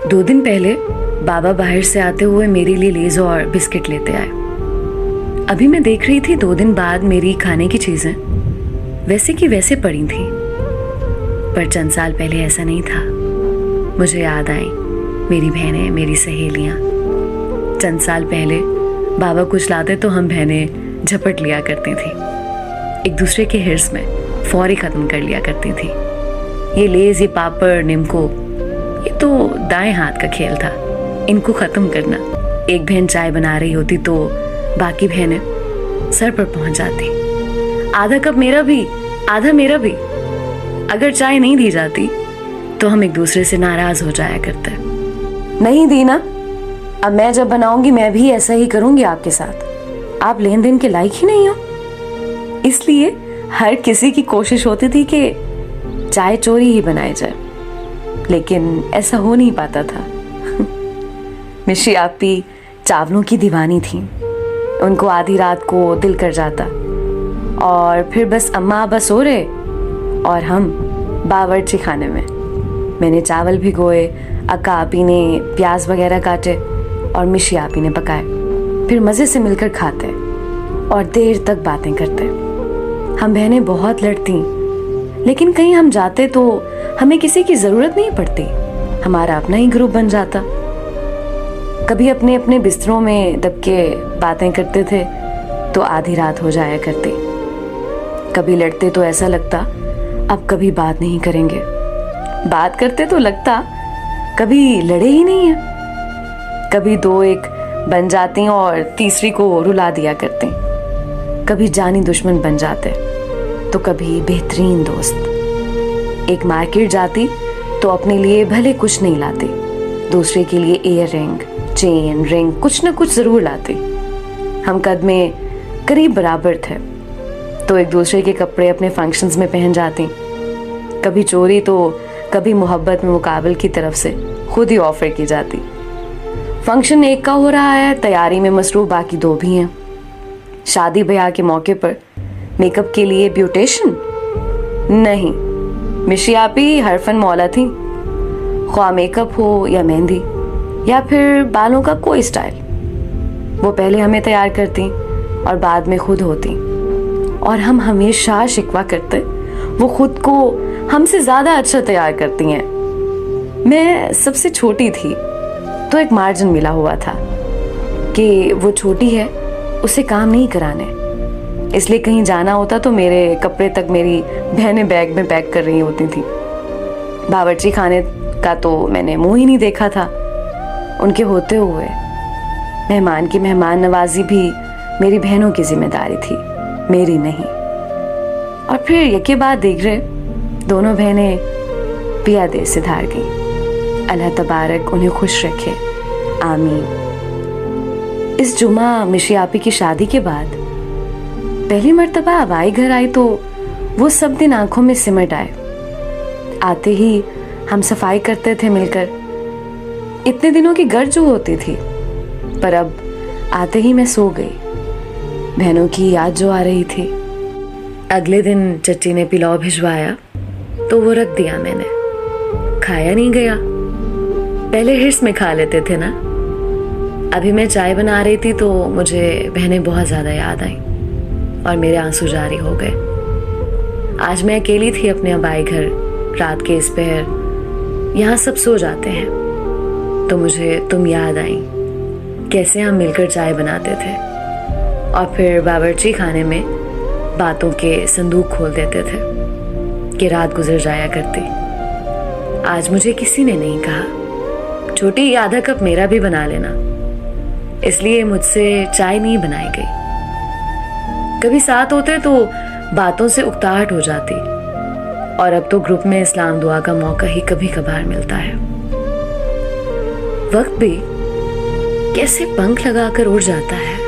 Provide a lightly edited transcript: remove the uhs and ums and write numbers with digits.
2 दिन पहले बाबा बाहर से आते हुए मेरे लिए लेज और बिस्किट लेते आए। अभी मैं देख रही थी 2 दिन बाद मेरी खाने की चीजें वैसे की वैसे पड़ी थी, पर चंद साल पहले ऐसा नहीं था। मुझे याद आई मेरी बहनें, मेरी सहेलियां। चंद साल पहले बाबा कुछ लाते तो हम बहनें झपट लिया करती थी, एक दूसरे के हिर्स में फौरी खत्म कर लिया करती थी। ये लेज, ये पापड़, निम्को, ये तो दाएं हाथ का खेल था, इनको खत्म करना। एक बहन चाय बना रही होती तो बाकी बहनें सर पर पहुंच जाती। आधा कप मेरा भी, आधा मेरा भी। अगर चाय नहीं दी जाती तो हम एक दूसरे से नाराज हो जाया करते। नहीं दी ना, अब मैं जब बनाऊंगी मैं भी ऐसा ही करूंगी आपके साथ। आप लेन देन के लायक ही नहीं हो। इसलिए हर किसी की कोशिश होती थी कि चाय चोरी ही बनाई जाए, लेकिन ऐसा हो नहीं पाता था। मिशी आपी चावलों की दीवानी थी। उनको आधी रात को दिल कर जाता और फिर बस अम्मा आबा सो रहे और हम बावर्ची खाने में। मैंने चावल भिगोए, अक्का आपी ने प्याज वगैरह काटे और मिशी आपी ने पकाए। फिर मजे से मिलकर खाते और देर तक बातें करते। हम बहनें बहुत लड़ती, लेकिन कहीं हम जाते तो हमें किसी की जरूरत नहीं पड़ती, हमारा अपना ही ग्रुप बन जाता। कभी अपने अपने बिस्तरों में दब के बातें करते थे तो आधी रात हो जाया करती। कभी लड़ते तो ऐसा लगता अब कभी बात नहीं करेंगे, बात करते तो लगता कभी लड़े ही नहीं है। कभी 2-1 बन जाती और तीसरी को रुला दिया करती। कभी जानी दुश्मन बन जाते तो कभी बेहतरीन दोस्त। एक मार्केट जाती तो अपने लिए भले कुछ नहीं लाती, दूसरे के लिए ईयर रिंग, चेन, रिंग कुछ न कुछ जरूर लाती। हम कद में करीब बराबर थे तो एक दूसरे के कपड़े अपने फंक्शंस में पहन जाती। कभी चोरी तो कभी मोहब्बत में मुकाबल की तरफ से खुद ही ऑफर की जाती। फंक्शन एक का हो रहा है, तैयारी में मसरूफ बाकी 2 भी हैं। शादी ब्याह के मौके पर मेकअप के लिए ब्यूटिशियन नहीं, मिशी आपी हरफन मौला थी। ख्वाह मेकअप हो या मेहंदी या फिर बालों का कोई स्टाइल, वो पहले हमें तैयार करती और बाद में खुद होती। और हम हमेशा शिकवा करते वो खुद को हमसे ज्यादा अच्छा तैयार करती हैं। मैं सबसे छोटी थी तो एक मार्जिन मिला हुआ था कि वो छोटी है, उसे काम नहीं कराने। इसलिए कहीं जाना होता तो मेरे कपड़े तक मेरी बहनें बैग में पैक कर रही होती थी। बावर्ची खाने का तो मैंने मुंह ही नहीं देखा था उनके होते हुए। मेहमान की मेहमान नवाजी भी मेरी बहनों की जिम्मेदारी थी, मेरी नहीं। और फिर यके बाद देख रहे दोनों बहनें पिया देश से धार गई। अल्लाह तबारक उन्हें खुश रखे, आमीन। इस जुमा मिशी आपी की शादी के बाद पहली मर्तबा हवाई घर आई तो वो सब दिन आंखों में सिमट आए। आते ही हम सफाई करते थे मिलकर। इतने दिनों की गर्ज जो होती थी, पर अब आते ही मैं सो गई। बहनों की याद जो आ रही थी। अगले दिन चच्ची ने पिलाव भिजवाया तो वो रख दिया मैंने, खाया नहीं गया। पहले हिर्स में खा लेते थे ना। अभी मैं चाय बना रही थी तो मुझे बहनें बहुत ज्यादा याद आई और मेरे आंसू जारी हो गए। आज मैं अकेली थी अपने अबाई घर, रात के इस पहर। यहाँ सब सो जाते हैं तो मुझे तुम याद आई, कैसे हम मिलकर चाय बनाते थे और फिर बावर्ची खाने में बातों के संदूक खोल देते थे कि रात गुजर जाया करती। आज मुझे किसी ने नहीं कहा छोटी आधा कप मेरा भी बना लेना, इसलिए मुझसे चाय नहीं बनाई गई। कभी साथ होते तो बातों से उकताहट हो जाती और अब तो ग्रुप में इस्लाम दुआ का मौका ही कभी कभार मिलता है। वक्त भी कैसे पंख लगाकर उड़ जाता है।